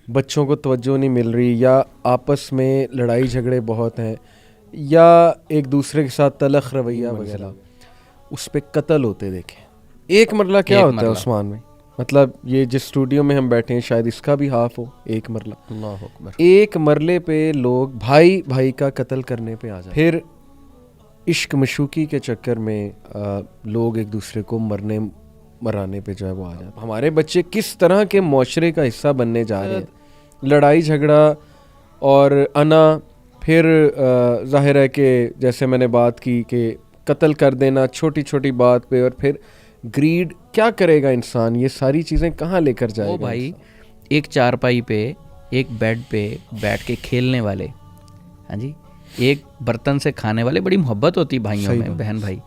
بچوں کو توجہ نہیں مل رہی یا آپس میں لڑائی جھگڑے بہت ہیں یا ایک دوسرے کے ساتھ تلخ رویہ وغیرہ، اس پہ قتل ہوتے دیکھیں. ایک مرلہ کیا ہوتا ہے عثمان میں؟ مطلب یہ جس اسٹوڈیو میں ہم بیٹھے ہیں شاید اس کا بھی ہاف ہو ایک مرلہ. اللہ اکبر. ایک مرلے پہ لوگ بھائی بھائی کا قتل کرنے پہ آ جائیں. پھر عشق مشوقی کے چکر میں لوگ ایک دوسرے کو مرانے پہ جو ہے وہ آ جاتے ہیں. ہمارے بچے کس طرح کے معاشرے کا حصہ بننے جا رہے ہیں. لڑائی جھگڑا اور انا، پھر ظاہر ہے کہ جیسے میں نے بات کی کہ قتل کر دینا چھوٹی چھوٹی بات پہ، اور پھر گریڈ. کیا کرے گا انسان؟ یہ ساری چیزیں کہاں لے کر جائے گا؟ بھائی ایک چارپائی پہ ایک بیڈ پہ بیٹھ کے کھیلنے والے، ہاں جی، ایک برتن سے کھانے والے، بڑی محبت ہوتی بھائیوں میں، بہن بھائی.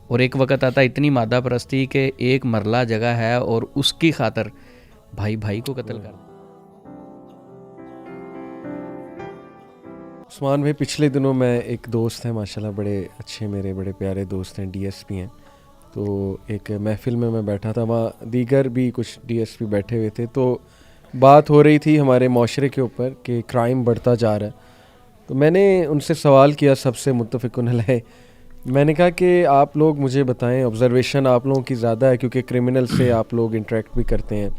اور ایک وقت آتا اتنی مادہ پرستی کہ ایک مرلہ جگہ ہے اور اس کی خاطر بھائی بھائی کو قتل کر. عثمان بھائی پچھلے دنوں میں ایک دوست ہیں ماشاءاللہ، بڑے اچھے میرے بڑے پیارے دوست ہیں، ڈی ایس پی ہیں. تو ایک محفل میں بیٹھا تھا، وہاں دیگر بھی کچھ ڈی ایس پی بیٹھے ہوئے تھے. تو بات ہو رہی تھی ہمارے معاشرے کے اوپر کہ کرائم بڑھتا جا رہا ہے. تو میں نے ان سے سوال کیا، سب سے متفقن علیہ، میں نے کہا کہ آپ لوگ مجھے بتائیں، آبزرویشن آپ لوگوں کی زیادہ ہے کیونکہ کرمنل سے آپ لوگ انٹریکٹ بھی کرتے ہیں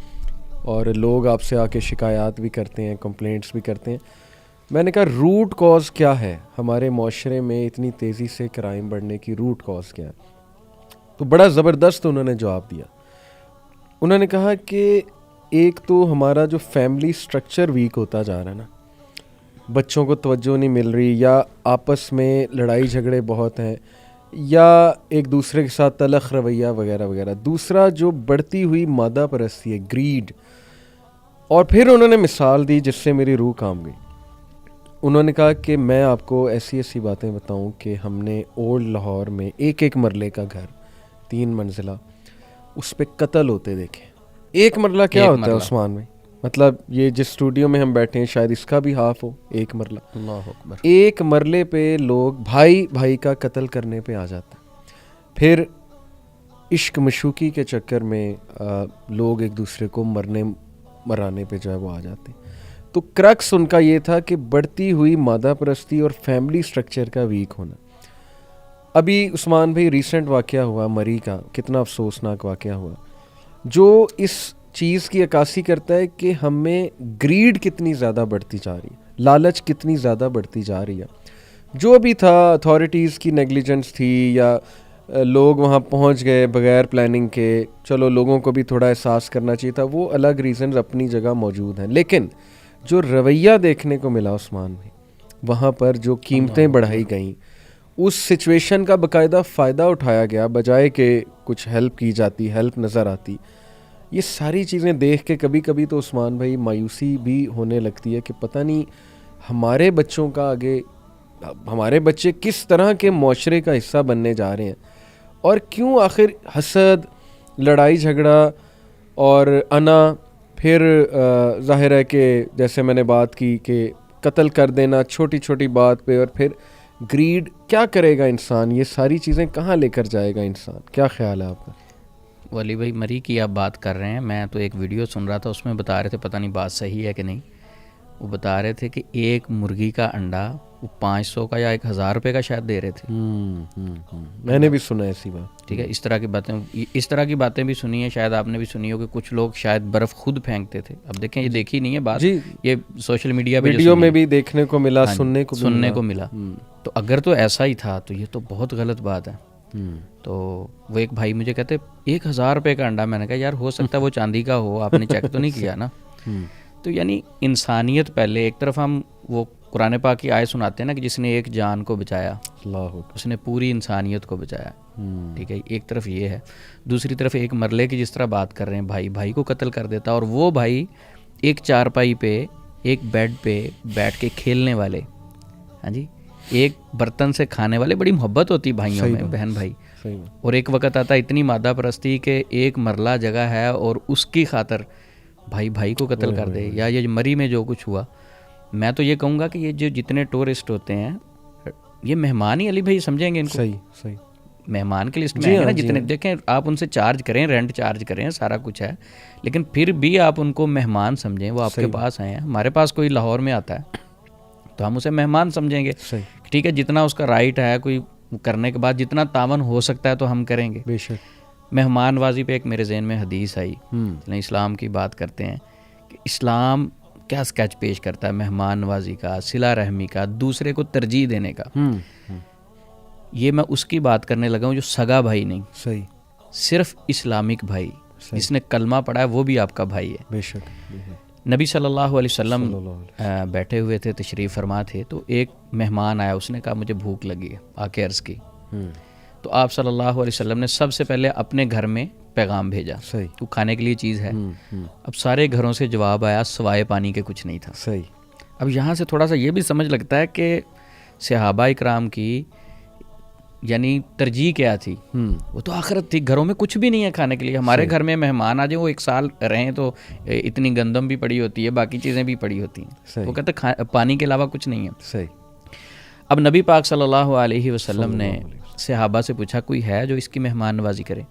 اور لوگ آپ سے آ کے شکایات بھی کرتے ہیں، کمپلینٹس بھی کرتے ہیں. میں نے کہا روٹ کاز کیا ہے ہمارے معاشرے میں اتنی تیزی سے کرائم بڑھنے کی؟ روٹ کاز کیا ہے؟ تو بڑا زبردست انہوں نے جواب دیا. انہوں نے کہا کہ ایک تو ہمارا جو فیملی سٹرکچر ویک ہوتا جا رہا ہے نا، بچوں کو توجہ نہیں مل رہی یا آپس میں لڑائی جھگڑے بہت ہیں یا ایک دوسرے کے ساتھ تلخ رویہ وغیرہ وغیرہ. دوسرا جو بڑھتی ہوئی مادہ پرستی ہے، گریڈ. اور پھر انہوں نے مثال دی جس سے میری روح کام گئی. انہوں نے کہا کہ میں آپ کو ایسی ایسی باتیں بتاؤں کہ ہم نے اولڈ لاہور میں ایک مرلے کا گھر 3 منزلہ، اس پہ قتل ہوتے دیکھے. ایک مرلہ کیا ہوتا ہے عثمان میں؟ مطلب یہ جس اسٹوڈیو میں ہم بیٹھے ہیں شاید اس کا بھی ہاف ہو ایک مرلہ. اللہ اکبر. ایک مرلے پہ لوگ بھائی بھائی کا قتل کرنے پہ آ جاتے ہیں. پھر عشق مشوقی کے چکر میں لوگ ایک دوسرے کو مرانے پہ جو ہے وہ آ جاتے ہیں. تو کرکس ان کا یہ تھا کہ بڑھتی ہوئی مادہ پرستی اور فیملی سٹرکچر کا ویک ہونا. ابھی عثمان بھائی ریسنٹ واقعہ ہوا مری کا، کتنا افسوسناک واقعہ ہوا، جو اس چیز کی عکاسی کرتا ہے کہ ہمیں گریڈ کتنی زیادہ بڑھتی جا رہی ہے، لالچ کتنی زیادہ بڑھتی جا رہی ہے. جو بھی تھا اتھارٹیز کی نیگلیجنس تھی یا لوگ وہاں پہنچ گئے بغیر پلاننگ کے، چلو لوگوں کو بھی تھوڑا احساس کرنا چاہیے تھا، وہ الگ ریزنز اپنی جگہ موجود ہیں. لیکن جو رویہ دیکھنے کو ملا عثمان بھائی، وہاں پر جو قیمتیں بڑھائی گئیں، اس سچویشن کا باقاعدہ فائدہ اٹھایا گیا بجائے کہ کچھ ہیلپ کی جاتی، ہیلپ نظر آتی. یہ ساری چیزیں دیکھ کے کبھی کبھی تو عثمان بھائی مایوسی بھی ہونے لگتی ہے کہ پتہ نہیں ہمارے بچوں کا آگے، ہمارے بچے کس طرح کے معاشرے کا حصہ بننے جا رہے ہیں، اور کیوں آخر حسد، لڑائی جھگڑا اور انا، پھر ظاہر ہے کہ جیسے میں نے بات کی کہ قتل کر دینا چھوٹی چھوٹی بات پہ، اور پھر گریڈ. کیا کرے گا انسان؟ یہ ساری چیزیں کہاں لے کر جائے گا انسان؟ کیا خیال ہے آپ کا؟ ولی بھائی مری کی آپ بات کر رہے ہیں، میں تو ایک ویڈیو سن رہا تھا، اس میں بتا رہے تھے، پتہ نہیں بات صحیح ہے کہ نہیں، وہ بتا رہے تھے کہ ایک مرغی کا انڈا وہ 500 کا یا 1000 روپے کا شاید دے رہے تھے. میں نے بھی سنا ایسی بات. ٹھیک ہے، اس طرح کی باتیں بھی سنی ہیں، شاید آپ نے بھی سنی ہو کہ کچھ لوگ شاید برف خود پھینکتے تھے. اب دیکھیں یہ دیکھی نہیں ہے بات، یہ سوشل میڈیا پہ ویڈیو میں بھی دیکھنے کو ملا، سننے کو ملا. تو اگر تو ایسا ہی تھا تو یہ تو بہت غلط بات ہے. تو وہ ایک بھائی مجھے کہتے 1000 روپے کا انڈا. میں نے کہا یار ہو سکتا ہے وہ چاندی کا ہو، آپ نے چیک تو نہیں کیا نا. تو یعنی انسانیت پہلے. ایک طرف ہم وہ قرآن پاک کی آیت سناتے ہیں نا کہ جس نے ایک جان کو بچایا اس نے پوری انسانیت کو بچایا. ٹھیک ہے، ایک طرف یہ ہے. دوسری طرف ایک مرلے کی جس طرح بات کر رہے ہیں، بھائی بھائی کو قتل کر دیتا، اور وہ بھائی ایک چارپائی پہ ایک بیڈ پہ بیٹھ کے کھیلنے والے، ہاں جی، ایک برتن سے کھانے والے. بڑی محبت ہوتی بھائیوں میں، بہن بھائی. اور ایک وقت آتا اتنی مادہ پرستی کہ ایک مرلہ جگہ ہے اور اس کی خاطر بھائی بھائی کو قتل کر دے. یا یہ مری میں جو کچھ ہوا، میں تو یہ کہوں گا کہ یہ جو جتنے ٹورسٹ ہوتے ہیں یہ مہمان ہی علی بھائی سمجھیں گے ان کو. صحیح. مہمان کی لسٹ میں آئیں گے نا جتنے، دیکھیں آپ ان سے چارج کریں، رینٹ چارج کریں، سارا کچھ ہے، لیکن پھر بھی آپ ان کو مہمان سمجھیں، وہ آپ کے پاس آئے ہیں. ہمارے پاس کوئی لاہور میں آتا ہے تو ہم اسے مہمان سمجھیں گے، ٹھیک ہے، جتنا اس کا رائٹ ہے کوئی کرنے کے بعد جتنا تعاون ہو سکتا ہے تو ہم کریں گے. بے شک. مہمان نوازی پہ ایک میرے ذہن میں حدیث آئی، اسلام کی بات کرتے ہیں کہ اسلام کیا اسکیچ پیش کرتا ہے مہمان نوازی کا، صلہ رحمی کا، دوسرے کو ترجیح دینے کا. یہ میں اس کی بات کرنے لگا ہوں جو سگا بھائی نہیں، صحیح، صرف اسلامک بھائی، جس نے کلمہ پڑھا ہے وہ بھی آپ کا بھائی ہے. بے شک. نبی صلی اللہ علیہ وسلم بیٹھے ہوئے تھے، تشریف فرما تھے، تو ایک مہمان آیا، اس نے کہا مجھے بھوک لگی ہے، آ کے عرض کی. تو آپ صلی اللہ علیہ وسلم نے سب سے پہلے اپنے گھر میں پیغام بھیجا، تو کھانے کے لیے چیز ہے. اب سارے گھروں سے جواب آیا سوائے پانی کے کچھ نہیں تھا. صحیح. اب یہاں سے تھوڑا سا یہ بھی سمجھ لگتا ہے کہ صحابہ اکرام کی یعنی ترجیح کیا تھی، وہ تو آخرت تھی، گھروں میں کچھ بھی نہیں ہے کھانے کے لیے. ہمارے گھر میں مہمان آ جائیں، وہ 1 سال رہیں تو اتنی گندم بھی پڑی ہوتی ہے، باقی چیزیں بھی پڑی ہوتی ہیں، وہ کہتے پانی کے علاوہ کچھ نہیں ہے. صحیح. اب نبی پاک صلی اللہ علیہ وسلم نے صحابہ سے پوچھا کوئی ہے جو اس کی مہمان نوازی کرے؟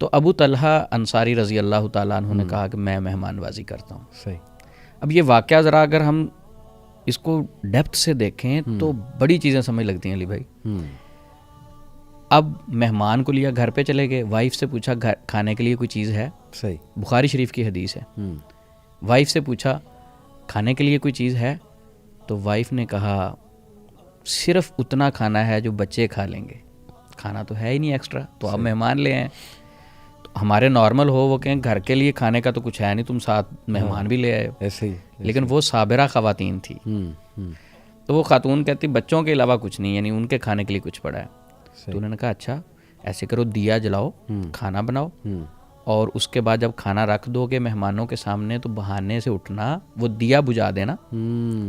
تو ابو طلحہ انصاری رضی اللہ تعالیٰ عنہ نے کہا کہ میں مہمان نوازی کرتا ہوں. صحیح. اب یہ واقعہ ذرا اگر ہم اس کو ڈیپتھ سے دیکھیں تو بڑی چیزیں سمجھ لگتی ہیں علی بھائی. اب مہمان کو لیا، گھر پہ چلے گئے، وائف سے پوچھا کھانے کے لیے کوئی چیز ہے؟ صحیح. بخاری شریف کی حدیث ہے. وائف سے پوچھا کھانے کے لیے کوئی چیز ہے؟ تو وائف نے کہا صرف اتنا کھانا ہے جو بچے کھا لیں گے، کھانا تو ہے ہی نہیں ایکسٹرا، تو آپ مہمان لے آئیں. تو ہمارے نارمل ہو وہ کہیں گھر کے لیے کھانے کا تو کچھ ہے نہیں، تم ساتھ مہمان بھی لے آئے ہو. ایسے ہی. لیکن وہ صابرہ خواتین تھی، تو وہ خاتون کہتی بچوں کے علاوہ کچھ نہیں، یعنی ان کے کھانے کے لیے کچھ پڑا ہے. تو انہوں نے کہا اچھا ایسے کرو، دیا جلاؤ، کھانا بناؤ، اور اس کے بعد جب کھانا رکھ دو گے مہمانوں کے سامنے تو بہانے سے اٹھنا، وہ دیا بجھا دینا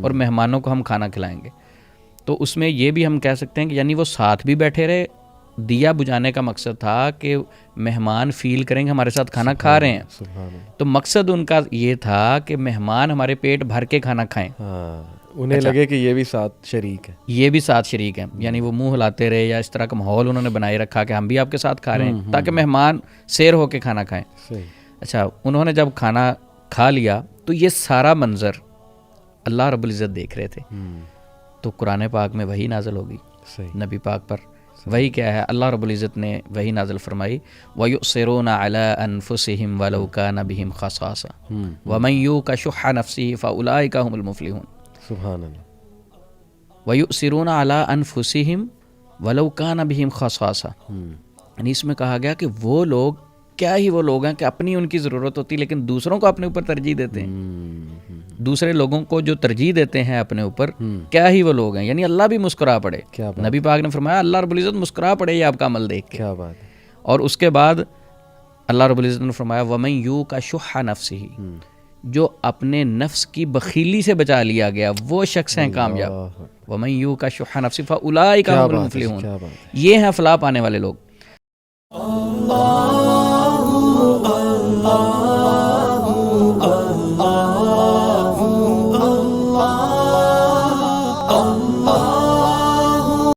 اور مہمانوں کو ہم کھانا کھلائیں گے. تو اس میں یہ بھی ہم کہہ سکتے ہیں کہ یعنی وہ ساتھ بھی بیٹھے رہے. دیا بجھانے کا مقصد تھا کہ مہمان فیل کریں گے ہمارے ساتھ کھانا کھا رہے ہیں، تو مقصد ان کا یہ تھا کہ مہمان ہمارے پیٹ بھر کے کھانا کھائیں، انہیں لگے کہ یہ بھی ساتھ شریک ہے، یہ بھی ساتھ شریک ہیں. یعنی وہ منہ ہلاتے رہے یا اس طرح کا ماحول انہوں نے بنائے رکھا کہ ہم بھی آپ کے ساتھ کھا رہے ہیں تاکہ مہمان سیر ہو کے کھانا کھائیں. اچھا انہوں نے جب کھانا کھا لیا تو یہ سارا منظر اللہ رب العزت دیکھ رہے تھے. تو قرآن پاک میں وحی نازل ہوگی نبی پاک پر. وہی کیا ہے؟ اللہ رب العزت نے وہی نازل فرمائی وَيُؤْثِرُونَ عَلَىٰ أَنفُسِهِمْ وَلَوْ كَانَ بِهِمْ خَصَاصَةٌ وَمَن يُوقَ شُحَّ نَفْسِهِ فَأُولَٰئِكَ هُمُ الْمُفْلِحُونَ. سبحان اللہ. وَيُؤْثِرُونَ عَلَىٰ أَنفُسِهِمْ وَلَوْ كَانَ بِهِمْ خَصَاصَةٌ. یعنی اس میں کہا گیا کہ وہ لوگ کیا ہی وہ لوگ ہیں کہ اپنی ان کی ضرورت ہوتی لیکن دوسروں کو اپنے اوپر ترجیح دیتے ہیں، دوسرے لوگوں کو جو ترجیح دیتے ہیں اپنے اوپر، کیا ہی وہ لوگ ہیں. یعنی اللہ بھی مسکرا پڑے. نبی پاک نے فرمایا اللہ رب العزت مسکرا پڑے یہ آپ کا عمل دیکھ کے. کیا بات ہے. اور اس کے بعد اللہ رب العزت نے فرمایا وَمَن يُوقَ شُحَّ نَفْسِهِ، جو اپنے نفس کی بخیلی سے بچا لیا گیا وہ شخص ہیں کامیاب. وَمَن يُوقَ شُحَّ نَفْسِهِ فَأُولَٰئِكَ هُمُ الْمُفْلِحُونَ. یہ ہیں فلاح پانے والے لوگ.